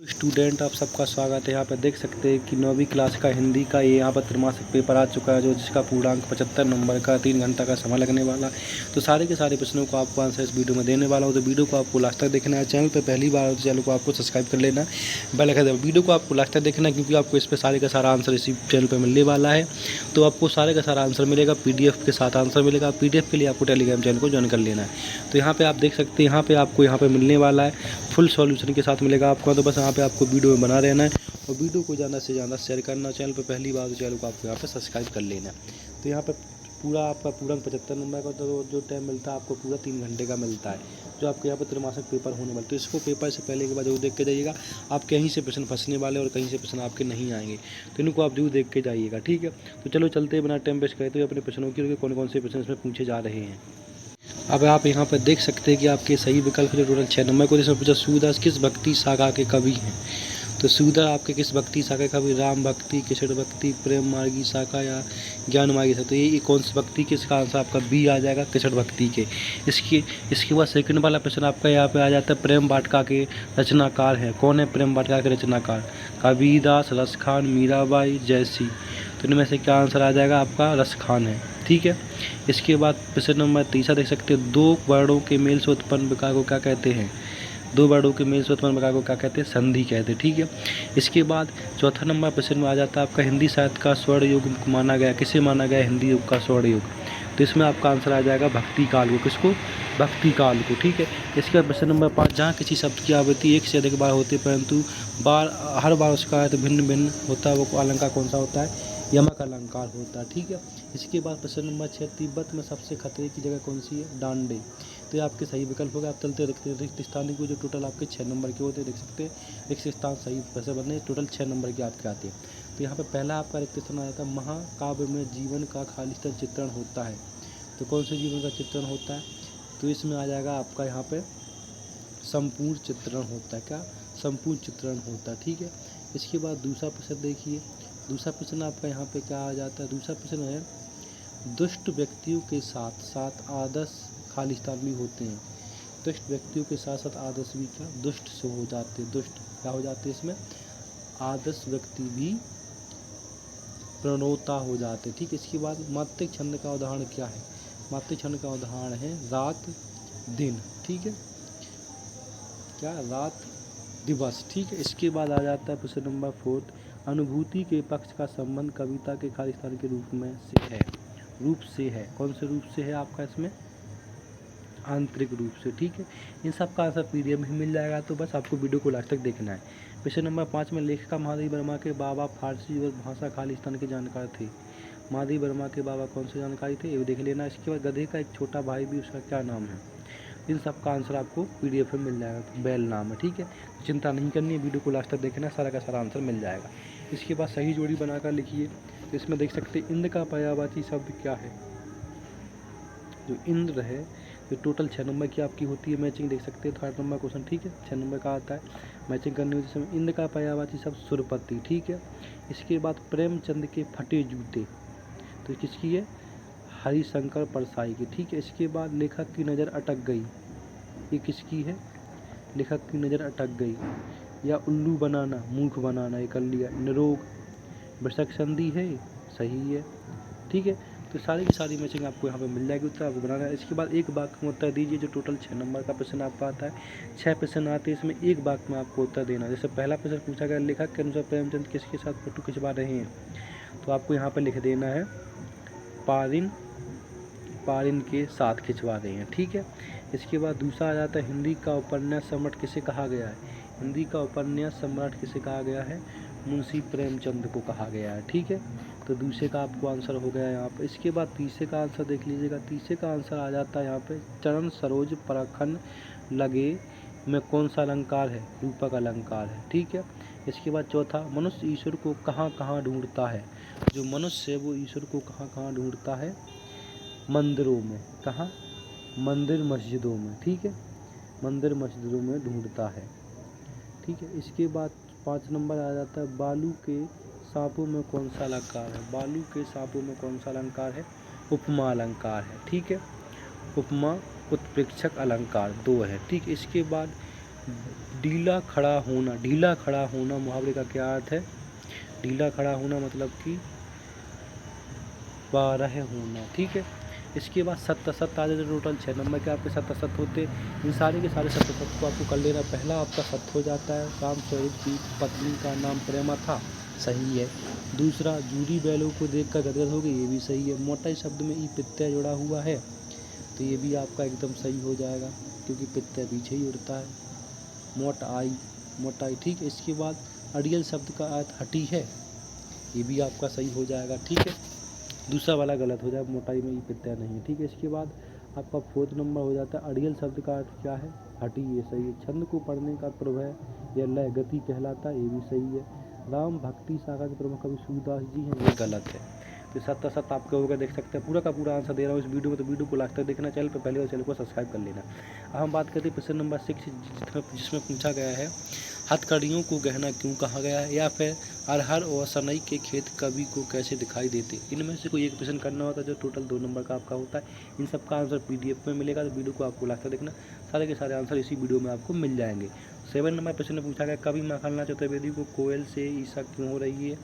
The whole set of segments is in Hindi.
स्टूडेंट, आप सबका स्वागत है। यहाँ पर देख सकते हैं कि 9वीं क्लास का हिंदी का ये यहाँ पर त्रैमासिक पेपर आ चुका है, जिसका पूर्णांक 75 नंबर का 3 घंटा का समय लगने वाला है। तो सारे के सारे प्रश्नों को आपको आंसर इस वीडियो में देने वाला हूँ। तो वीडियो को आपको लास्ट तक देखना है। चैनल पर पहली बार हो तो चैनल को आपको सब्सक्राइब कर लेना, बेल आइकन दबाना। वीडियो को आपको लास्ट तक देखना है, क्योंकि आपको इस पर सारे का सारा आंसर इसी चैनल पर मिलने वाला है। तो आपको सारे का सारा आंसर मिलेगा, PDF के साथ आंसर मिलेगा। PDF के लिए आपको टेलीग्राम चैनल को ज्वाइन कर लेना है। तो यहाँ पे आप देख सकते हैं, यहाँ पे आपको यहाँ पे मिलने वाला है, फुल सॉल्यूशन के साथ मिलेगा आपको। तो बस यहाँ पे आपको वीडियो में बना रहना है और वीडियो को ज़्यादा से ज़्यादा शेयर करना। चैनल पे पहली बार तो चैनल को आपको यहाँ पे सब्सक्राइब कर लेना। तो यहाँ पे पूरा आपका पूर्णांक 75 नंबर का, तो जो टाइम मिलता है आपको पूरा 3 घंटे का मिलता है, जो आपके यहाँ पे त्रैमासिक पेपर होने वाला। तो इसको पेपर से पहले के बाद जरूर देख के जाइएगा। आप कहीं से प्रश्न फंसने वाले और कहीं से प्रश्न आपके नहीं आएंगे, तो इनको आप जरूर देख के जाइएगा, ठीक है। तो चलो चलते बिना टाइम वेस्ट करते हुए अपने प्रश्नों की कौन कौन से प्रश्न इसमें पूछे जा रहे हैं। अब आप यहाँ पर देख सकते हैं कि आपके सही विकल्प जो टोटल 6 नंबर को इसमें पूछा, सूरदास किस भक्ति शाखा के कवि हैं। तो सूरदास आपके किस भक्ति शाखा के कवि, राम भक्ति, कृष्ण भक्ति, प्रेम मार्गी शाखा या ज्ञान मार्गी शाखा। तो ये कौन सी भक्ति के, इसका आंसर आपका बी आ जाएगा, कृष्ण भक्ति के। इसके बाद सेकंड वाला प्रश्न आपका यहाँ पे आ जाता है, प्रेम वाटिका के रचनाकार हैं। कौन है प्रेम वाटिका के रचनाकार? कबीरदास, रसखान, मीराबाई, जयसी। तो इनमें से क्या आंसर आ जाएगा आपका? रसखान है, ठीक है। इसके बाद प्रश्न नंबर 3 देख सकते हैं, दो वर्णों के मेल से उत्पन्न विकार को क्या कहते हैं? दो वर्णों के मेल से उत्पन्न विकार को क्या कहते हैं? संधि कहते हैं, ठीक है। इसके बाद चौथा नंबर प्रश्न में आ जाता है आपका, हिंदी साहित्य का स्वर्ण युग माना गया, किसे माना गया हिंदी युग का स्वर्ण युग? तो इसमें आपका आंसर आ जाएगा भक्ति काल को। किसको? भक्ति काल को, ठीक है। इसके बाद प्रश्न नंबर 5, जहाँ किसी शब्द की आवृत्ति एक से अधिक बार होती है परंतु हर बार उसका अर्थ भिन्न भिन्न होता है, वो अलंकार कौन सा होता है? यमक अलंकार होता है, ठीक है। इसके बाद प्रश्न नंबर 6, तिब्बत में सबसे खतरे की जगह कौन सी है? डांडे। तो ये आपके सही विकल्प होगा। आप चलते देखते हैं रिक्त स्थान को, जो टोटल आपके 6 नंबर के होते हैं, देख सकते हैं। रिक्त स्थान सही वैसे बने टोटल 6 नंबर के आपके आते हैं। तो यहाँ पे पहला आपका रिक्त स्थान आ जाता है, महाकाव्य में जीवन का खालिस्तान चित्रण होता है। तो कौन से जीवन का चित्रण होता है? तो इसमें आ जाएगा आपका यहाँ पे संपूर्ण चित्रण होता है। क्या? संपूर्ण चित्रण होता है, ठीक है। इसके बाद दूसरा प्रश्न देखिए, दूसरा प्रश्न आपका यहाँ पे क्या आ जाता है? दूसरा प्रश्न है, दुष्ट व्यक्तियों के साथ साथ आदर्श खालिस्तान भी होते हैं। दुष्ट व्यक्तियों के साथ साथ आदर्श भी क्या? दुष्ट से हो जाते हैं। दुष्ट क्या हो जाते हैं इसमें? आदर्श व्यक्ति भी प्रणोता हो जाते हैं, ठीक है। इसके बाद मात्रिक छंद का उदाहरण क्या है? मात्रिक छंद का उदाहरण है रात दिन, ठीक है। क्या? रात दिवस, ठीक है। इसके बाद आ जाता है प्रश्न नंबर 4, अनुभूति के पक्ष का संबंध कविता के खालिस्तान के रूप में से है। रूप से है, कौन से रूप से है आपका इसमें? आंतरिक रूप से, ठीक है। इन सब का आंसर PDF में मिल जाएगा, तो बस आपको वीडियो को लास्ट तक देखना है। प्रश्न नंबर 5 में, लेखिका महादेवी वर्मा के बाबा फारसी और भाषा खालिस्तान के जानकार थे। महादेवी वर्मा के बाबा कौन से जानकारी थे, ये देख लेना। इसके बाद गधे का एक छोटा भाई भी, उसका क्या नाम है? इन सब का आंसर आपको PDF में मिल जाएगा, तो बैल नाम है, ठीक है। तो चिंता नहीं करनी है, वीडियो को लास्ट तक देखना, सारा का सारा आंसर मिल जाएगा। इसके बाद सही जोड़ी बनाकर लिखिए। तो इसमें देख सकते हैं, इंद्र का पर्यायवाची शब्द क्या है? जो इंद्र है, जो टोटल 6 नंबर की आपकी होती है मैचिंग, देख सकते हैं 3rd नंबर क्वेश्चन, ठीक है। 6 नंबर का आता है मैचिंग करनी होती है जिसमें इंद्र का पर्यायवाची शब्द सुरपति, ठीक है। इसके बाद प्रेमचंद के फटे जूते, तो किसकी है? हरिशंकर परसाई की, ठीक है। इसके बाद लेखक की नज़र अटक गई, ये किसकी है? लेखक की नज़र अटक गई। या उल्लू बनाना, मूर्ख बनाना, ये कर लिया। निरोग वृषक संधि है, सही है, ठीक है। तो सारी की सारी मैचिंग आपको यहाँ पे मिल जाएगी, उत्तर आपको बनाना है। इसके बाद एक वाक्य में उत्तर दीजिए, जो टोटल 6 नंबर का प्रश्न आपका आता है। 6 प्रश्न आते हैं, इसमें एक वाक्य में आपको उत्तर देना। जैसे पहला प्रश्न पूछा गया, लेखक के अनुसार प्रेमचंद किसके साथ फोटो खिंचवा रहे हैं? तो आपको यहाँ पर लिख देना है, पारिन के साथ खिंचवा रहे हैं, ठीक है। इसके बाद दूसरा आ जाता है, हिंदी का उपन्यास सम्राट किसे कहा गया है? हिंदी का उपन्यास सम्राट किसे कहा गया है? मुंशी प्रेमचंद को कहा गया है, ठीक है। तो दूसरे का आपको आंसर हो गया यहाँ पर। इसके बाद तीसरे का आंसर देख लीजिएगा। तीसरे का आंसर आ जाता है यहाँ पे, चरण सरोज परखन लगे में कौन सा अलंकार है? रूपक अलंकार है, ठीक है। इसके बाद चौथा, मनुष्य ईश्वर को कहाँ कहाँ ढूंढता है? जो मनुष्य है वो ईश्वर को कहाँ कहाँ ढूंढता है? मंदिरों में। कहाँ? मंदिर मस्जिदों में, ठीक है। मंदिर मस्जिदों में ढूंढता है, ठीक है। इसके बाद 5 नंबर आ जाता है, बालू के सांपों में कौन सा अलंकार है? बालू के सांपों में कौन सा अलंकार है? उपमा अलंकार है, ठीक है। उपमा उत्प्रेक्षक अलंकार 2 है, ठीक है। इसके बाद ढीला खड़ा होना, ढीला खड़ा होना मुहावरे का क्या अर्थ है? ढीला खड़ा होना मतलब कि बारह होना, ठीक है। इसके बाद सत्त असत्त आ जाते, टोटल 6 नंबर के आपके सत्त असत्त होते। इन सारे के सारे सत्त असत्त को आपको कर लेना। पहला आपका सत्य हो जाता है, राम स्वरूप की पत्नी का नाम प्रेमा था, सही है। दूसरा, जूरी बैलों को देख कर गदगद हो गई, ये भी सही है। मोटाई शब्द में ई प्रत्यय जुड़ा हुआ है, तो ये भी आपका एकदम सही हो जाएगा, क्योंकि प्रत्यय पीछे ही उड़ता है। मोटाई, मोटाई, ठीक है। इसके बाद अड़ियल शब्द का अर्थ हटी है, ये भी आपका सही हो जाएगा, ठीक है। दूसरा वाला गलत हो जाए, मोटाई में ये प्रत्यय नहीं है, ठीक है। इसके बाद आपका 4th नंबर हो जाता है, अड़ियल शब्द का अर्थ क्या है? हटी, ये सही है। छंद को पढ़ने का प्रभय या लय गति कहलाता है, ये भी सही है। राम भक्ति शाखा के प्रमुख कवि सूरदास जी हैं, ये गलत है। तो सत्ता सत्ता आपके होगा, देख सकते हैं। पूरा का पूरा आंसर दे रहा हूँ इस वीडियो में, तो वीडियो को लास्ट तक देखना। चैनल पर पहले बार चैनल को सब्सक्राइब कर लेना। अब हम बात करते हैं प्रश्न नंबर 6, जिसमें पूछा गया है हथकड़ियों को गहना क्यों कहा गया है, या फिर अरहर और सनई के खेत कवि को कैसे दिखाई देते। इनमें से कोई एक प्रश्न करना होता है, जो टोटल 2 नंबर का आपका होता है। इन सब का आंसर PDF में मिलेगा, तो वीडियो को आपको लास्ट तक देखना। सारे के सारे आंसर इसी वीडियो में आपको मिल जाएंगे। 7 नंबर प्रश्न में पूछा गया कवि माखनलाल चतुर्वेदी को कोयल से ईर्ष्या क्यों हो रही है,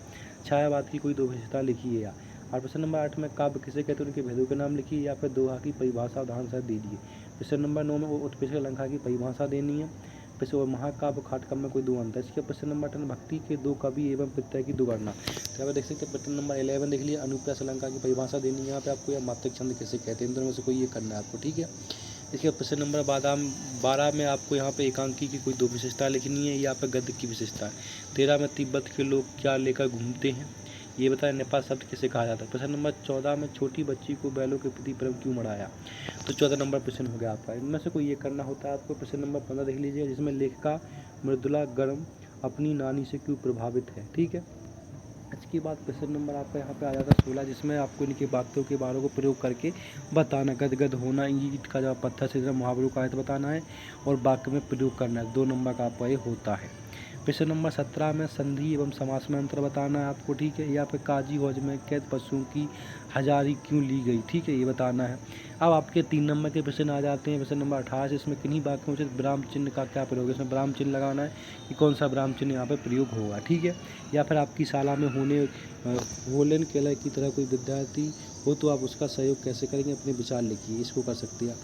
छायावाद की कोई 2 विशेषता लिखिए। या और प्रश्न नंबर 8 में काव्य किसे कहते हैं, उनके भेदों के नाम लिखिए, या फिर दोहा की परिभाषा उदाहरण सहित दीजिए। प्रश्न नंबर 9 में उत्प्रेक्षक अलंकार की परिभाषा देनी है। प्रश्न महाकाव्य खाटकाव्य में कोई 2 अंतर। इसके प्रश्न नंबर 10 भक्ति के 2 कवि एवं प्रत्यय की 2 गणना। तो यहाँ पे देख सकते हैं प्रश्न नंबर 11 देख लिए, अनुप्रास अलंकार की परिभाषा देनी है यहाँ पे आपको, या मात्रिक छंद किसे कहते हैं, इन दोनों में से कोई ये करना है आपको, ठीक है। इसके प्रश्न नंबर 12 में आपको यहाँ पे एकांकी की कोई 2 विशेषता लिखनी है, या पे गद्य की विशेषता है। 13 में तिब्बत के लोग क्या लेकर घूमते हैं, ये बताएं। नेपाल शब्द किसे कहा जाता है। प्रश्न नंबर 14 में छोटी बच्ची को बैलों के प्रति प्रेम क्यों बढ़ाया, तो 14 नंबर प्रश्न हो गया आपका। इनमें से कोई ये करना होता है आपको। प्रश्न नंबर 15 देख लीजिए, जिसमें लेखिका मृदुला गर्म अपनी नानी से क्यों प्रभावित है, ठीक है। इसके बाद प्रश्न नंबर आपका यहाँ पे आ जाता है 16, जिसमें आपको इनके वाक्यों के बारों को प्रयोग करके बताना। गदगद होना, ईंट का जवाब पत्थर से, मुहावरों का अर्थ बताना है और वाक्य में प्रयोग करना है। 2 नंबर का आपका ये होता है। प्रश्न नंबर 17 में संधि एवं समास में अंतर बताना है आपको, ठीक है। या फिर काजी हौज में कैद पशुओं की हजारी क्यों ली गई, ठीक है, ये बताना है। अब आपके 3 नंबर के प्रश्न आ जाते हैं। प्रश्न नंबर 18, इसमें किन्हीं वाक्यों से विराम चिन्ह का क्या प्रयोग है। इसमें विराम चिन्ह लगाना है कि कौन सा विराम चिन्ह यहाँ पे प्रयोग होगा, ठीक है। या फिर आपकी शाला में होलन केलर की तरह कोई विद्यार्थी हो तो आप उसका सहयोग कैसे करेंगे, अपने विचार लिखिए, इसको कर सकते हैं।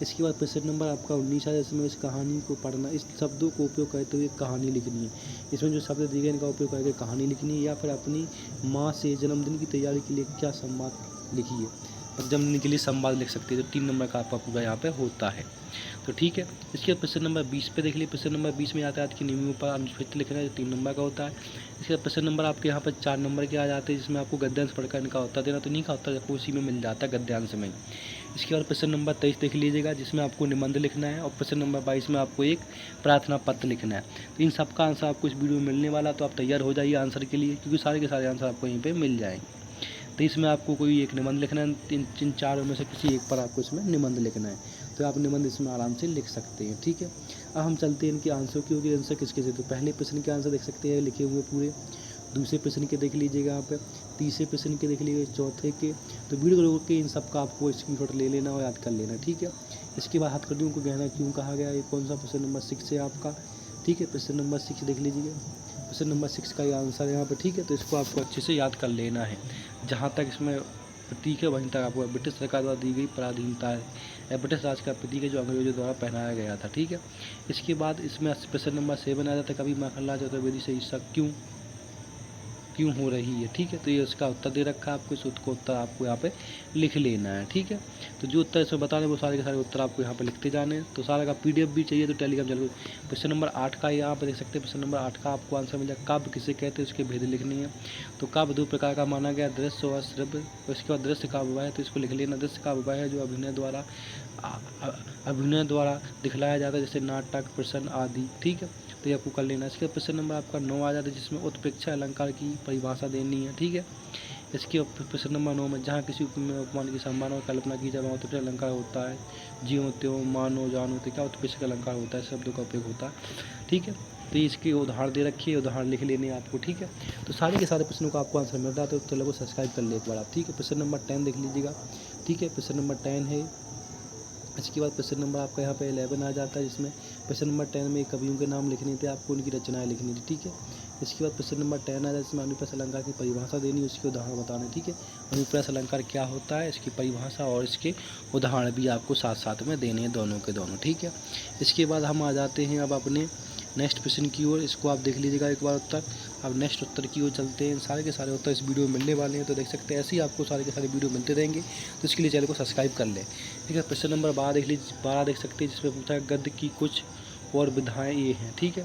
इसके बाद प्रश्न नंबर आपका 19 है, जिसमें इस कहानी को पढ़ना, इस शब्दों को उपयोग करते हुए कहानी लिखनी है। इसमें जो शब्द दिए गए इनका उपयोग करके कहानी लिखनी है। या फिर अपनी माँ से जन्मदिन की तैयारी के लिए क्या संवाद लिखिए, जन्मदिन के लिए संवाद लिख सकते हैं। तो 3 नंबर का आपका पूरा यहाँ पे होता है, तो ठीक है। इसके बाद प्रश्न नंबर 20 पे देख लीजिए। प्रश्न नंबर 20 में यातायात की नियमों पर अनुच्छेद लिखना है, जो 3 नंबर का होता है। इसके बाद प्रश्न नंबर आपके यहाँ पर 4 नंबर के आ जाते हैं, जिसमें आपको गद्यांश पढ़कर इनका उत्तर देना। तो नहीं का उत्तर आपको उसी में मिल जाता है, गद्यांश में। इसके बाद प्रश्न नंबर 23 देख लीजिएगा, जिसमें आपको निबंध लिखना है। और प्रश्न नंबर 22 में आपको एक प्रार्थना पत्र लिखना है। तो इन सब का आंसर आपको इस वीडियो में मिलने वाला, तो आप तैयार हो जाइए आंसर के लिए, क्योंकि सारे के सारे आंसर आपको यहीं पर मिल जाएंगे। तो इसमें आपको कोई एक निबंध लिखना है, इन चारों में से किसी एक पर आपको इसमें निबंध लिखना है। तो आप निबंध इसमें आराम से लिख सकते हैं, ठीक है। अब हम चलते हैं इनके आंसर की, होगी आंसर किसके से। तो पहले प्रश्न के आंसर देख सकते हैं लिखे हुए पूरे, दूसरे प्रश्न के देख लीजिएगा यहाँ पे, तीसरे प्रश्न के देख लीजिएगा, चौथे के। तो वीडियो रोक के इन सब का आपको स्क्रीनशॉट ले लेना और याद कर लेना, ठीक है। इसके बाद हथकड़ियों को गहना क्यों कहा गया, ये कौन सा प्रश्न नंबर 6 है आपका, ठीक है। प्रश्न नंबर 6 देख लीजिएगा, प्रश्न नंबर 6 का ये आंसर है यहाँ पे, ठीक है। तो इसको आपको अच्छे से याद कर लेना है। जहाँ तक इसमें प्रतीक है वहीं तक आपको ब्रिटिश सरकार द्वारा दी गई पराधीनता है, ब्रिटिश राज का प्रतीक है जो अंग्रेजों द्वारा पहनाया गया था, ठीक है। इसके बाद इसमें प्रश्न नंबर 7 आ जाता है, कवि माखनलाल चतुर्वेदी से ईर्ष्या क्यों हो रही है, ठीक है। तो ये उसका उत्तर दे रखा है आपको, इस को उत्तर आपको यहाँ पे लिख लेना है, ठीक है। तो जो उत्तर इसमें बता दें वो सारे के सारे उत्तर आपको यहाँ पे लिखते जाने हैं। तो सारा का PDF भी चाहिए तो टेलीग्राम चैनल। प्रश्न नंबर 8 का यहाँ पे देख सकते हैं, प्रश्न नंबर 8 का आपको आंसर मिल जाए, काव्य किसे कहते हैं, उसके भेद लिखनी है। तो काव्य 2 प्रकार का माना गया, दृश्य और श्रव्य। उसके बाद दृश्य काव्य वह है, तो इसको लिख लेना। दृश्य काव्य वह है जो अभिनय द्वारा दिखलाया जाता है, जैसे नाटक, प्रसन्न आदि, ठीक है। तो ये आपको कर लेना है। इसके प्रश्न नंबर आपका 9 आ जाता है, जिसमें उत्प्रेक्षा अलंकार की परिभाषा देनी है, ठीक है। इसके प्रश्न नंबर 9 में जहाँ किसी उपमान की संभावना और कल्पना की जाए उत्प्रेक्षा अलंकार होता है। ज्यों त्यों, मानो, जानो, तो क्या उत्प्रेक्षा अलंकार होता है, शब्दों का उपयोग होता है, ठीक है। तो इसके उदाहरण दे रखिए, उदाहरण लिख लेने आपको, ठीक है। तो सारे के सारे प्रश्नों का आपको आंसर मिल रहा है, तो चैनल को सब्सक्राइब कर ले एक बार आप, ठीक है। प्रश्न नंबर 10 देख लीजिएगा, ठीक है। प्रश्न नंबर 10 है। इसके बाद प्रश्न नंबर आपका यहाँ पे 11 आ जाता है, जिसमें प्रश्न नंबर 10 में कवियों के नाम लिखने थे, आपको उनकी रचनाएं लिखनी थी, ठीक है। इसके बाद प्रश्न नंबर 10 आ जाए, इसमें अनुप्रास अलंकार की परिभाषा देनी, उसके उदाहरण बताने, ठीक है। अनुप्रास अलंकार क्या होता है, इसकी परिभाषा और इसके उदाहरण भी आपको साथ साथ में देने हैं, दोनों के दोनों, ठीक है। इसके बाद हम आ जाते हैं अब अपने नेक्स्ट प्रश्न की ओर। इसको आप देख लीजिएगा एक बार उत्तर। अब नेक्स्ट उत्तर की ओर चलते हैं। सारे के सारे उत्तर इस वीडियो में मिलने वाले हैं, तो देख सकते हैं ऐसे ही आपको सारे के सारे वीडियो मिलते रहेंगे, तो इसके लिए चैनल को सब्सक्राइब कर लें, ठीक है। प्रश्न नंबर 12 देख लीजिए, 12 देख सकते हैं, जिसमें पूछा है गद्य की कुछ और विधाएँ ये हैं, ठीक है।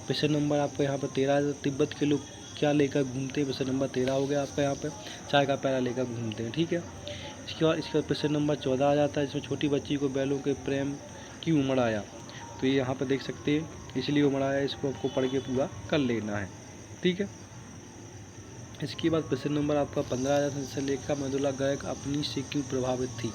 प्रश्न नंबर आपका यहाँ पर 13, तिब्बत के लोग क्या लेकर घूमते हैं। प्रश्न नंबर 13 हो गया आपका यहाँ पर, चाय का प्याला लेकर घूमते हैं, ठीक है। इसके बाद प्रश्न नंबर 14 आ जाता है, जिसमें छोटी बच्ची को बैलों के प्रेम क्यों उमड़ आया। तो ये यहाँ पर देख सकते हैं, इसलिए उमड़ आया, इसको आपको पढ़ के पूरा कर लेना है, ठीक है। इसके बाद प्रश्न नंबर आपका 15 आ जाता है, जिससे लेखिका मृदुला गर्ग अपनी से क्यों प्रभावित थी,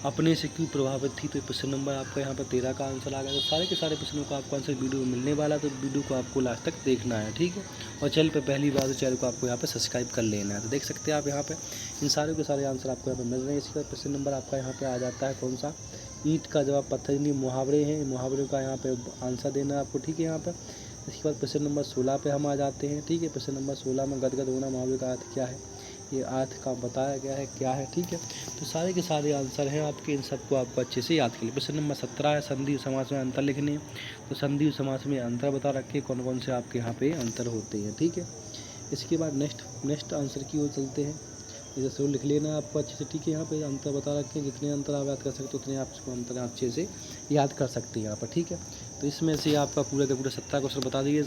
अपने से क्यों प्रभावित थी। तो प्रश्न नंबर आपका यहाँ पर 13 का आंसर आ गया। तो सारे के सारे प्रश्नों का आपको आंसर वीडियो में मिलने वाला है, तो वीडियो को आपको लास्ट तक देखना है, ठीक है। और चैनल पे पहली बार तो चैनल को आपको यहाँ पे सब्सक्राइब कर लेना है। तो देख सकते हैं आप यहाँ पे इन सारे के सारे आंसर आपको यहाँ पे मिल रहे हैं। इसके बाद प्रश्न नंबर आपका यहाँ पे आ जाता है कौन सा, ईंट का जवाब पत्थर, नहीं मुहावरे हैं, मुहावरे का यहाँ पे आंसर देना है आपको, ठीक है यहाँ पर। इसके बाद प्रश्न नंबर 16 पे हम आ जाते हैं, ठीक है। प्रश्न नंबर 16 में गदगद होना मुहावरे का अर्थ क्या है, ये अर्थ का बताया गया है क्या है, ठीक है। तो सारे के सारे आंसर हैं आपके, इन सबको आपको अच्छे से याद कर लिए। प्रश्न नंबर 17 है, संधि समास में अंतर लिखने। तो संधि समास में अंतर बता रखे, कौन कौन से आपके यहाँ पे अंतर होते हैं, ठीक है। इसके बाद नेक्स्ट आंसर की ओर चलते हैं। जैसे वो लिख लेना आपको अच्छे से, ठीक है। यहाँ पे अंतर बता रखे हैं, जितने अंतर आप याद कर सकते हो उतने आप इसको अंतर अच्छे से याद कर सकते हैं यहाँ पर, ठीक है। तो इसमें से आपका पूरा का पूरा 17 क्वेश्चन बता दिए।